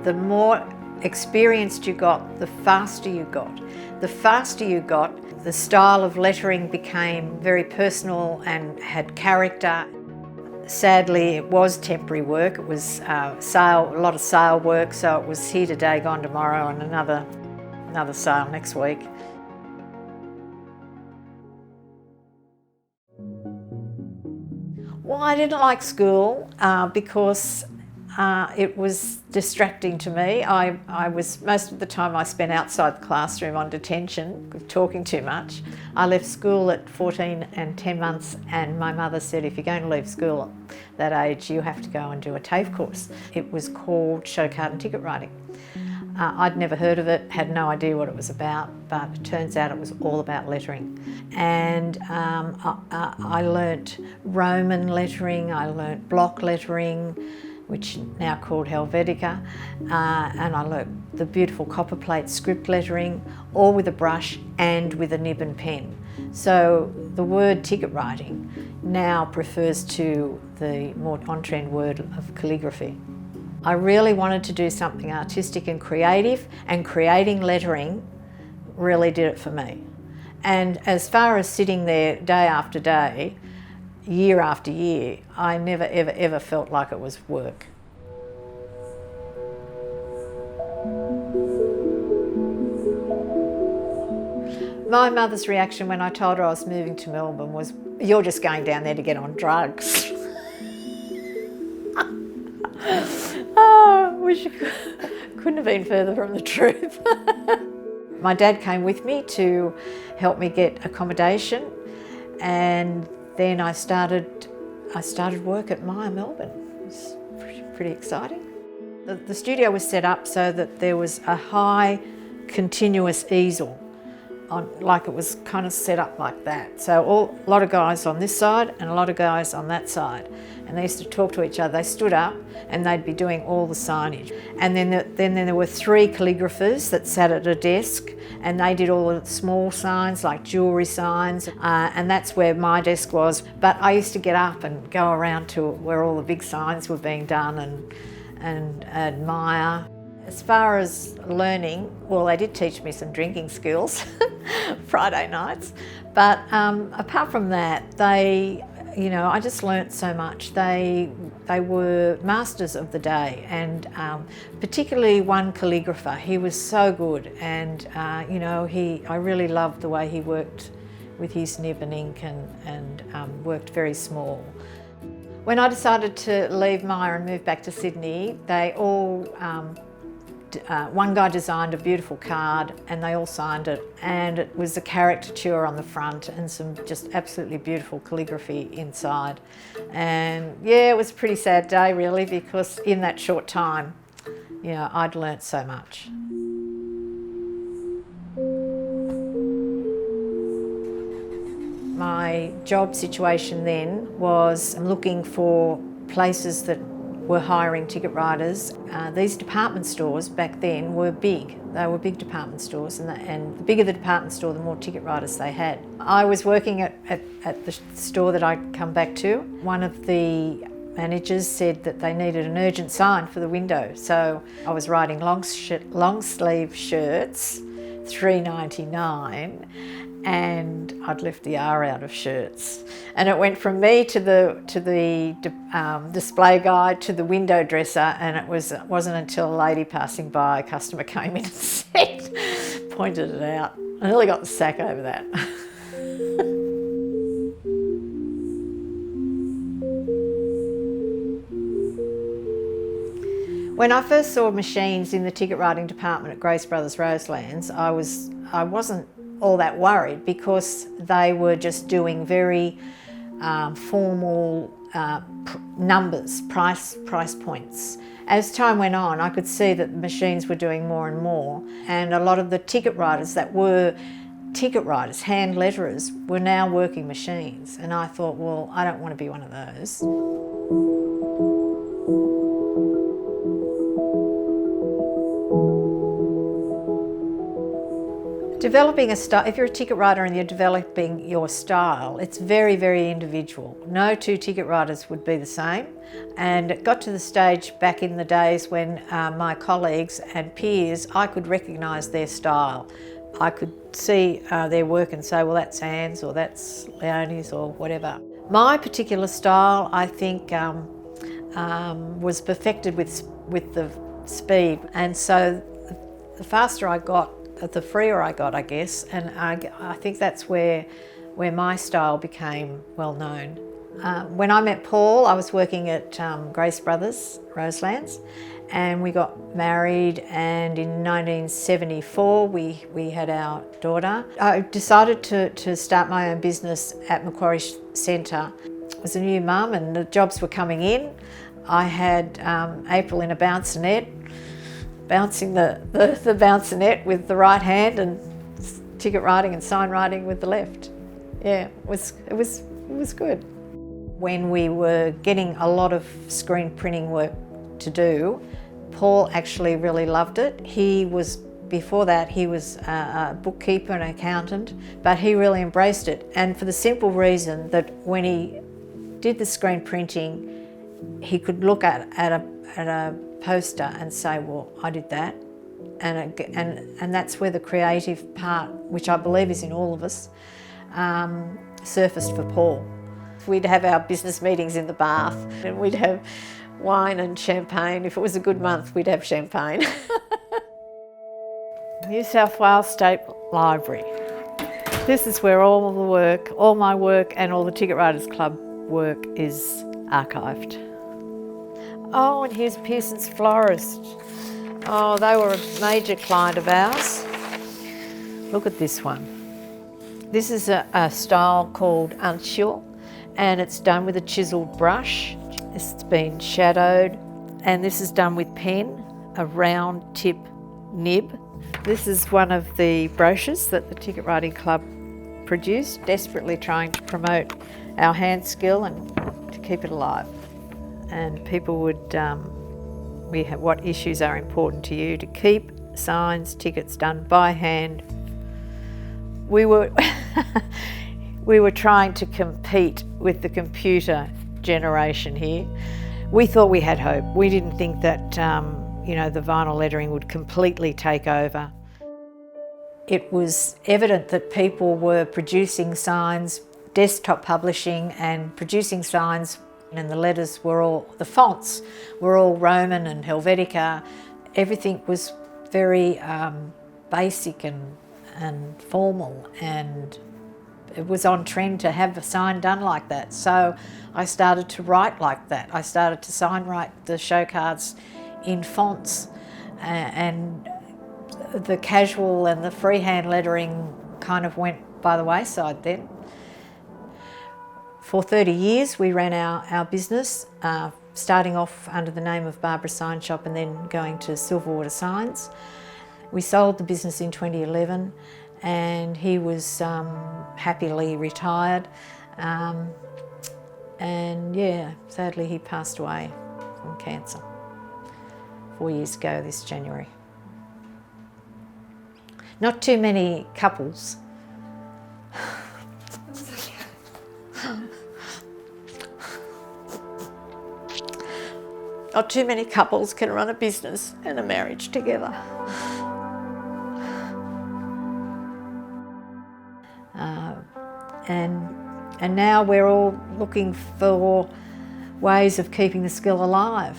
The more experienced you got, the faster you got. The faster you got, the style of lettering became very personal and had character. Sadly, it was temporary work. It was a lot of sale work, so it was here today, gone tomorrow, and another sale next week. Well, I didn't like school because it was distracting to me. Most of the time I spent outside the classroom on detention, talking too much. I left school at 14 and 10 months, and my mother said, if you're going to leave school at that age, you have to go and do a TAFE course. It was called show card and ticket writing. I'd never heard of it, had no idea what it was about, but it turns out it was all about lettering. And I learnt Roman lettering, I learnt block lettering, which now called Helvetica, and I learnt the beautiful copperplate script lettering, all with a brush and with a nib and pen. So the word ticket writing now prefers to the more on-trend word of calligraphy. I really wanted to do something artistic and creative, and creating lettering really did it for me. And as far as sitting there day after day, year after year, I never ever felt like it was work. My mother's reaction when I told her I was moving to Melbourne was, "You're just going down there to get on drugs." Oh, wish couldn't have been further from the truth. My dad came with me to help me get accommodation, and then I started work at Myer Melbourne. It was pretty exciting. The studio was set up so that there was a high continuous easel like it was kind of set up like that. So a lot of guys on this side and a lot of guys on that side. And they used to talk to each other. They stood up and they'd be doing all the signage. And then there were 3 calligraphers that sat at a desk, and they did all the small signs like jewellery signs, and that's where my desk was. But I used to get up and go around to where all the big signs were being done and admire. As far as learning, well, they did teach me some drinking skills Friday nights, but apart from that, I just learnt so much. They were masters of the day, and particularly one calligrapher. He was so good, and I really loved the way he worked with his nib and ink and worked very small. When I decided to leave Myer and move back to Sydney, they all one guy designed a beautiful card and they all signed it, and it was a caricature on the front and some just absolutely beautiful calligraphy inside. And yeah, it was a pretty sad day really, because in that short time, I'd learnt so much. My job situation then was looking for places that were hiring ticket writers. These department stores back then were big. They were big department stores, and the bigger the department store, the more ticket writers they had. I was working at the store that I'd come back to. One of the managers said that they needed an urgent sign for the window, so I was writing long sleeve shirts, $3.99, and I'd left the R out of shirts. And it went from me to the display guy to the window dresser, and it wasn't until a lady passing by, a customer came in and pointed it out. I nearly got the sack over that. When I first saw machines in the ticket writing department at Grace Brothers Roselands, I wasn't all that worried, because they were just doing very formal numbers, price points. As time went on, I could see that the machines were doing more and more, and a lot of the ticket writers that were ticket writers, hand letterers, were now working machines. And I thought, well, I don't want to be one of those. Developing a style, if you're a ticket writer and you're developing your style, it's very, very individual. No two ticket writers would be the same. And it got to the stage back in the days when my colleagues and peers, I could recognise their style. I could see their work and say, well, that's Anne's or that's Leonie's or whatever. My particular style, I think, was perfected with the speed. And so the faster I got, the freer I got, I guess, and I think that's where my style became well known. When I met Paul, I was working at Grace Brothers, Roselands, and we got married, and in 1974 we had our daughter. I decided to start my own business at Macquarie Centre. I was a new mum and the jobs were coming in. I had April in a bouncinet, bouncing the bouncinet with the right hand and ticket writing and sign writing with the left. Yeah, it was good. When we were getting a lot of screen printing work to do, Paul actually really loved it. Before that, he was a bookkeeper and accountant, but he really embraced it. And for the simple reason that when he did the screen printing, he could look at a poster and say, well, I did that. And that's where the creative part, which I believe is in all of us, surfaced for Paul. We'd have our business meetings in the bath and we'd have wine and champagne. If it was a good month, we'd have champagne. New South Wales State Library. This is where all the work, all my work and all the Ticket Writers Club work is archived. Oh, and here's Pearson's Florist. Oh, they were a major client of ours. Look at this one. This is a style called Uncial, and it's done with a chiselled brush. It's been shadowed, and this is done with pen, a round tip nib. This is one of the brochures that the Ticket Writing Club produced, desperately trying to promote our hand skill and to keep it alive. And people would, what issues are important to you, to keep signs, tickets done by hand. We were trying to compete with the computer generation here. We thought we had hope. We didn't think that the vinyl lettering would completely take over. It was evident that people were producing signs, desktop publishing and producing signs, and the fonts were all Roman and Helvetica. Everything was very basic and formal, and it was on trend to have a sign done like that. So I started to write like that. I started to sign write the show cards in fonts, and the casual and the freehand lettering kind of went by the wayside then. For 30 years we ran our business, starting off under the name of Barbara Sign Shop and then going to Silverwater Signs. We sold the business in 2011 and he was happily retired. And yeah, sadly he passed away from cancer 4 years ago this January. Not too many couples Not too many couples can run a business and a marriage together. And now we're all looking for ways of keeping the skill alive.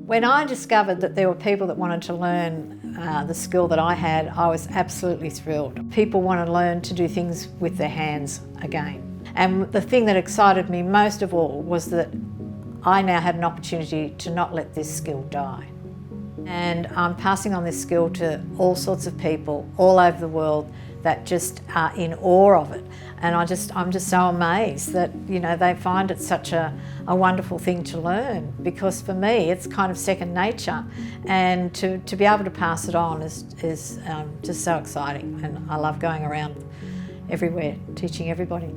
When I discovered that there were people that wanted to learn the skill that I had, I was absolutely thrilled. People want to learn to do things with their hands again. And the thing that excited me most of all was that I now had an opportunity to not let this skill die. And I'm passing on this skill to all sorts of people all over the world that just are in awe of it. And I'm just so amazed that, they find it such a wonderful thing to learn, because for me it's kind of second nature, and to be able to pass it on is just so exciting, and I love going around everywhere teaching everybody.